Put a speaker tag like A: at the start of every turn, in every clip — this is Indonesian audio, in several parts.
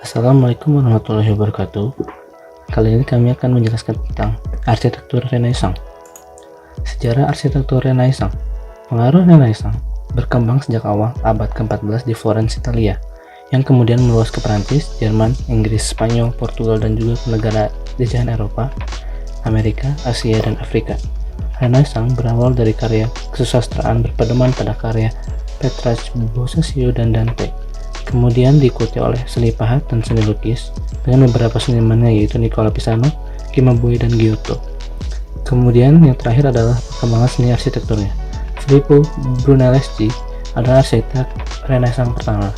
A: Assalamualaikum warahmatullahi wabarakatuh. Kali ini kami akan menjelaskan tentang arsitektur Renaissance. Sejarah arsitektur Renaissance. Pengaruh Renaissance berkembang sejak awal abad ke-14 di Florence, Italia, yang kemudian meluas ke Prancis, Jerman, Inggris, Spanyol, Portugal, dan juga ke negara jajahan Eropa, Amerika, Asia, dan Afrika. Renaissance berawal dari karya kesusastraan berpedoman pada karya Petrarch, Boccaccio, dan Dante. Kemudian diikuti oleh seni pahat dan seni lukis dengan beberapa senimannya yaitu Nicola Pisano, Cimabue, dan Giotto. Kemudian yang terakhir adalah perkembangan seni arsitekturnya. Filippo Brunelleschi adalah arsitek Renaissance pertama,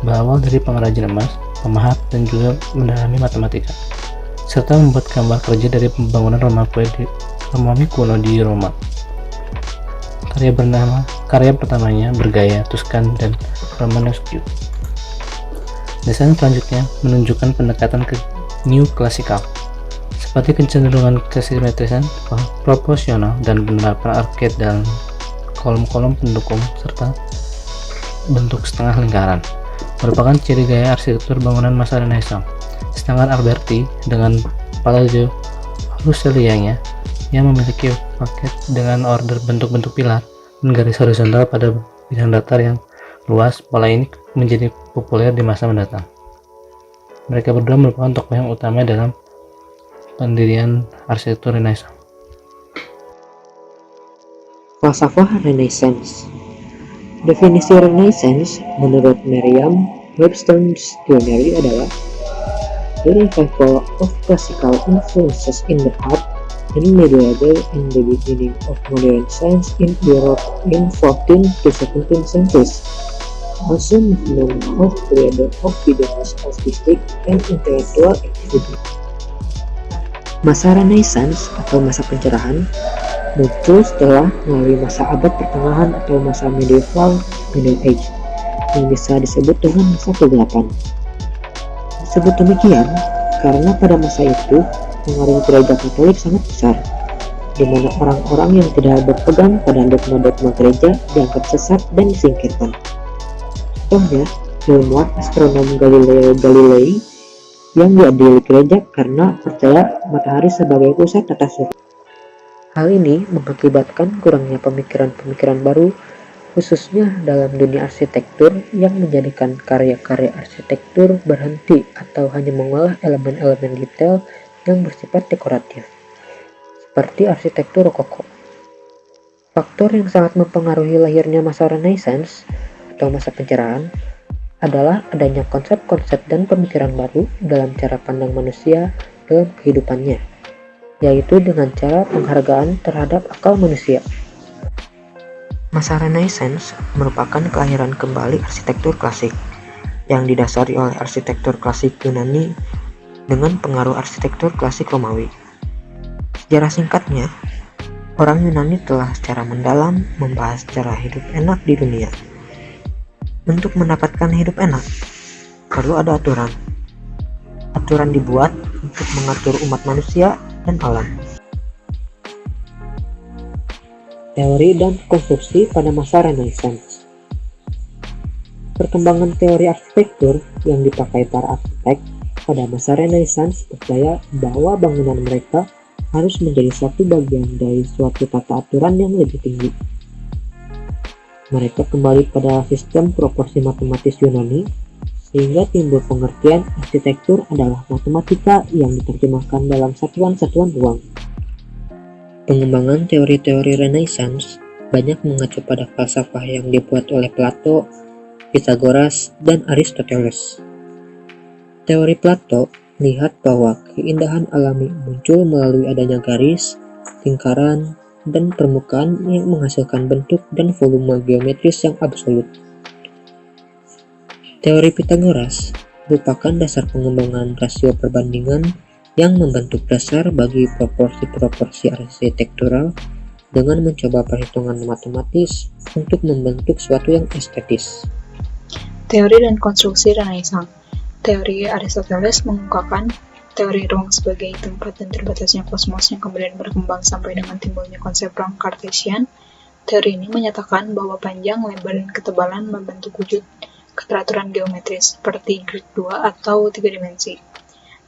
A: berawal dari pengrajin emas, pemahat, dan juga mendalami matematika, serta membuat gambar kerja dari pembangunan Romawi kuno di Roma. Karya pertamanya bergaya Tuscan dan Romanesque. Desain selanjutnya menunjukkan pendekatan ke New-Classical, seperti kecenderungan kesimetrisan, proporsional, dan penerapan arcade dan kolom-kolom pendukung serta bentuk setengah lingkaran, merupakan ciri gaya arsitektur bangunan masa Renaissance. Sedangkan Alberti dengan Palazzo Ruscellianya yang memiliki paket dengan order bentuk-bentuk pilar dan garis horizontal pada bidang datar yang luas, pola ini menjadi populer di masa mendatang. Mereka berdua merupakan tokoh yang utama dalam pendirian arsitektur Renaissance.
B: Falsafah Renaissance. Definisi Renaissance menurut Merriam-Webster's Dictionary adalah the revival of classical influences in the art and medieval and the beginning of modern science in Europe in 14th to 17th centuries. Also movement of creator of videos, artistic and intellectual activity. Masa Renaissance atau masa pencerahan muncul setelah melalui masa abad pertengahan atau masa medieval Middle Age yang bisa disebut dengan masa kegelapan. Disebut demikian karena pada masa itu pengaruh gereja Katolik sangat besar, di mana orang-orang yang tidak berpegang pada dogma-dogma gereja dianggap sesat dan disingkirkan. Contohnya, ilmuwan astronom Galileo Galilei yang diadili gereja karena percaya matahari sebagai pusat tata surya. Hal ini mengakibatkan kurangnya pemikiran-pemikiran baru, khususnya dalam dunia arsitektur, yang menjadikan karya-karya arsitektur berhenti atau hanya mengolah elemen-elemen detail yang bersifat dekoratif, seperti arsitektur rokoko. Faktor yang sangat mempengaruhi lahirnya masa Renaissance atau masa pencerahan adalah adanya konsep-konsep dan pemikiran baru dalam cara pandang manusia dalam kehidupannya, yaitu dengan cara penghargaan terhadap akal manusia. Masa Renaissance merupakan kelahiran kembali arsitektur klasik yang didasari oleh arsitektur klasik Yunani dengan pengaruh arsitektur klasik Romawi. Sejarah singkatnya, orang Yunani telah secara mendalam membahas cara hidup enak di dunia. Untuk mendapatkan hidup enak, perlu ada aturan. Aturan dibuat untuk mengatur umat manusia dan alam. Teori dan konstruksi pada masa Renaissance. Perkembangan teori arsitektur yang dipakai para arsitek pada masa Renaissance percaya bahwa bangunan mereka harus menjadi satu bagian dari suatu tata aturan yang lebih tinggi. Mereka kembali pada sistem proporsi matematis Yunani, sehingga timbul pengertian arsitektur adalah matematika yang diterjemahkan dalam satuan-satuan ruang. Pengembangan teori-teori Renaissance banyak mengacu pada falsafah yang dibuat oleh Plato, Pythagoras, dan Aristoteles. Teori Plato melihat bahwa keindahan alami muncul melalui adanya garis, lingkaran, dan permukaan yang menghasilkan bentuk dan volume geometris yang absolut. Teori Pythagoras merupakan dasar pengembangan rasio perbandingan yang membentuk dasar bagi proporsi-proporsi arsitektural dengan mencoba perhitungan matematis untuk membentuk suatu yang estetis.
C: Teori dan konstruksi Renaissance. Teori Aristoteles mengungkapkan teori ruang sebagai tempat dan terbatasnya kosmos yang kemudian berkembang sampai dengan timbulnya konsep ruang Cartesian. Teori ini menyatakan bahwa panjang, lebar, dan ketebalan membentuk wujud keteraturan geometris seperti grid 2 atau 3 dimensi.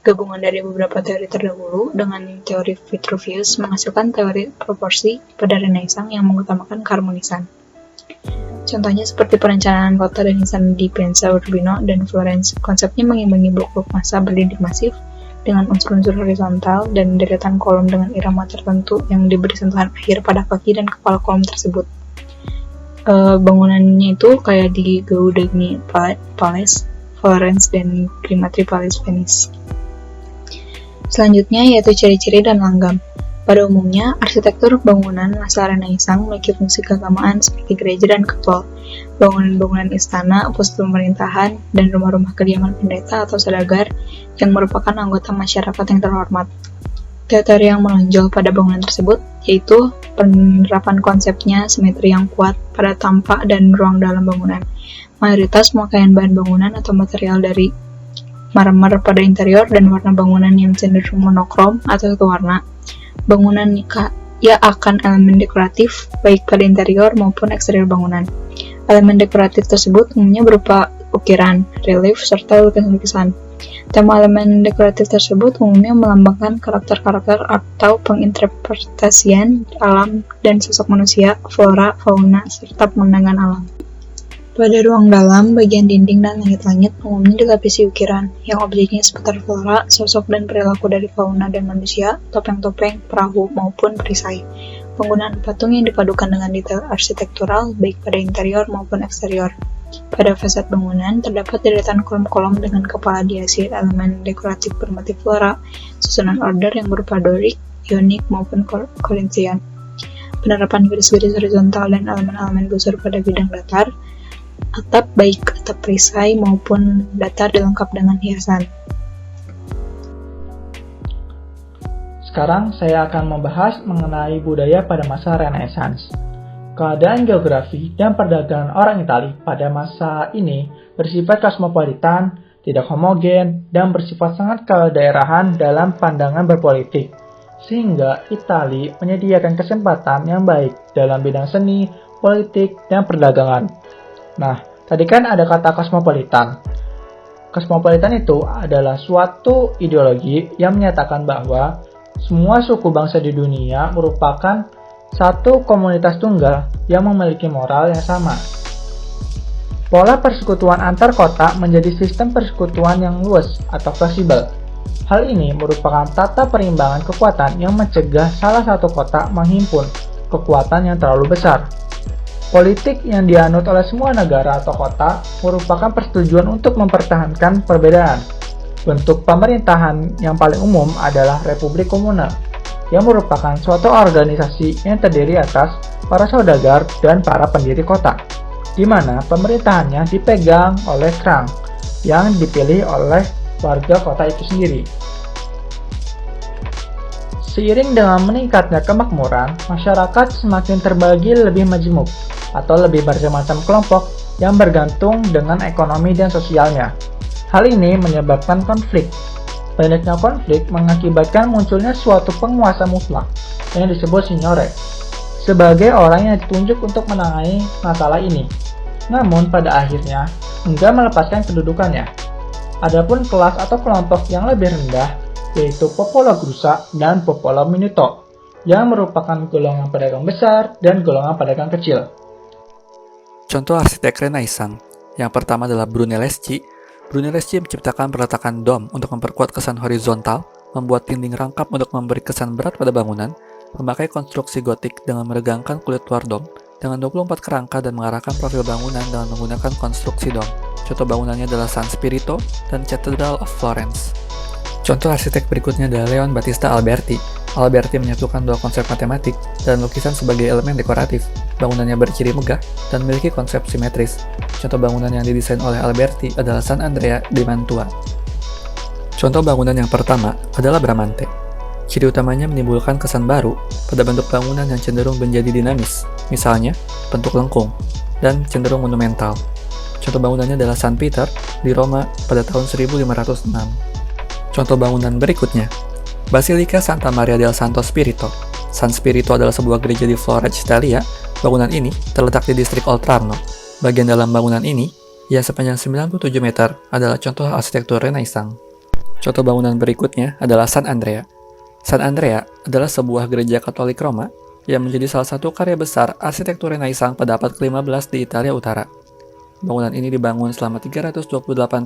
C: Gabungan dari beberapa teori terdahulu dengan teori Vitruvius menghasilkan teori proporsi pada Renaissance yang mengutamakan keharmonisan. Contohnya seperti perencanaan kota dan istana di Piazza Urbino dan Florence. Konsepnya mengimbangi blok-blok massa berdinding masif dengan unsur-unsur horizontal dan deretan kolom dengan irama tertentu yang diberi sentuhan akhir pada kaki dan kepala kolom tersebut. Bangunannya itu kayak di Gaudini Palace, Florence, dan Grimaldi Palace, Venice. Selanjutnya yaitu ciri-ciri dan langgam. Pada umumnya, arsitektur bangunan masa Renaissance memiliki fungsi keagamaan seperti gereja dan kapel, bangunan-bangunan istana, pos pemerintahan, dan rumah-rumah kediaman pendeta atau saudagar yang merupakan anggota masyarakat yang terhormat. Teori yang menonjol pada bangunan tersebut yaitu penerapan konsepnya simetri yang kuat pada tampak dan ruang dalam bangunan. Mayoritas pemakaian bahan bangunan atau material dari marmer pada interior dan warna bangunan yang cenderung monokrom atau satu warna. Bangunan kaya akan elemen dekoratif baik pada interior maupun eksterior bangunan. Elemen dekoratif tersebut umumnya berupa ukiran, relief, serta lukisan-lukisan. Tema elemen dekoratif tersebut umumnya melambangkan karakter-karakter atau penginterpretasian alam dan sosok manusia, flora, fauna, serta pemandangan alam. Pada ruang dalam, bagian dinding dan langit-langit umumnya dilapisi ukiran, yang objeknya seputar flora, sosok dan perilaku dari fauna dan manusia, topeng-topeng, perahu, maupun perisai. Penggunaan patung yang dipadukan dengan detail arsitektural, baik pada interior maupun eksterior. Pada fasad bangunan, terdapat deretan kolom-kolom dengan kepala diisi elemen dekoratif bermotif flora, susunan order yang berupa Doric, Ionic, maupun Corinthian. Penerapan garis-garis horizontal dan elemen-elemen gusur pada bidang datar, atap baik atap perisai maupun datar dilengkap dengan hiasan.
D: Sekarang saya akan membahas mengenai budaya pada masa Renaissance. Keadaan geografi dan perdagangan orang Italia pada masa ini bersifat kosmopolitan, tidak homogen, dan bersifat sangat kedaerahan dalam pandangan berpolitik, sehingga Italia menyediakan kesempatan yang baik dalam bidang seni, politik, dan perdagangan. Nah, tadi kan ada kata kosmopolitan. Kosmopolitan itu adalah suatu ideologi yang menyatakan bahwa semua suku bangsa di dunia merupakan satu komunitas tunggal yang memiliki moral yang sama. Pola persekutuan antar kota menjadi sistem persekutuan yang luas atau fleksibel. Hal ini merupakan tata perimbangan kekuatan yang mencegah salah satu kota menghimpun kekuatan yang terlalu besar. Politik yang dianut oleh semua negara atau kota merupakan persetujuan untuk mempertahankan perbedaan. Bentuk pemerintahan yang paling umum adalah Republik Komunal, yang merupakan suatu organisasi yang terdiri atas para saudagar dan para pendiri kota, di mana pemerintahannya dipegang oleh Krang, yang dipilih oleh warga kota itu sendiri. Seiring dengan meningkatnya kemakmuran, masyarakat semakin terbagi lebih majemuk, atau lebih bermacam kelompok yang bergantung dengan ekonomi dan sosialnya. Hal ini menyebabkan konflik. Banyaknya konflik mengakibatkan munculnya suatu penguasa mutlak yang disebut signore sebagai orang yang ditunjuk untuk menangani masalah ini. Namun pada akhirnya enggak melepaskan kedudukannya. Adapun kelas atau kelompok yang lebih rendah yaitu popolo grusa dan popolo minuto yang merupakan golongan pedagang besar dan golongan pedagang kecil.
E: Contoh arsitek Renaissance. Yang pertama adalah Brunelleschi. Brunelleschi menciptakan peletakan dom untuk memperkuat kesan horizontal, membuat dinding rangkap untuk memberi kesan berat pada bangunan, memakai konstruksi gotik dengan meregangkan kulit luar dom, dengan 24 kerangka dan mengarahkan profil bangunan dengan menggunakan konstruksi dom. Contoh bangunannya adalah San Spirito dan Cathedral of Florence. Contoh arsitek berikutnya adalah Leon Battista Alberti. Alberti menyatukan dua konsep matematik dan lukisan sebagai elemen dekoratif. Bangunannya berciri megah dan memiliki konsep simetris. Contoh bangunan yang didesain oleh Alberti adalah San Andrea di Mantua. Contoh bangunan yang pertama adalah Bramante. Ciri utamanya menimbulkan kesan baru pada bentuk bangunan yang cenderung menjadi dinamis, misalnya bentuk lengkung, dan cenderung monumental. Contoh bangunannya adalah San Peter di Roma pada tahun 1506. Contoh bangunan berikutnya, Basilika Santa Maria del Santo Spirito. San Spirito adalah sebuah gereja di Florence, Italia. Bangunan ini terletak di distrik Oltrarno. Bagian dalam bangunan ini yang sepanjang 97 meter adalah contoh arsitektur Renaissance. Contoh bangunan berikutnya adalah San Andrea. San Andrea adalah sebuah gereja Katolik Roma yang menjadi salah satu karya besar arsitektur Renaissance pada abad ke-15 di Italia Utara. Bangunan ini dibangun selama 328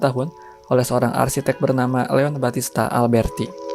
E: tahun oleh seorang arsitek bernama Leon Battista Alberti.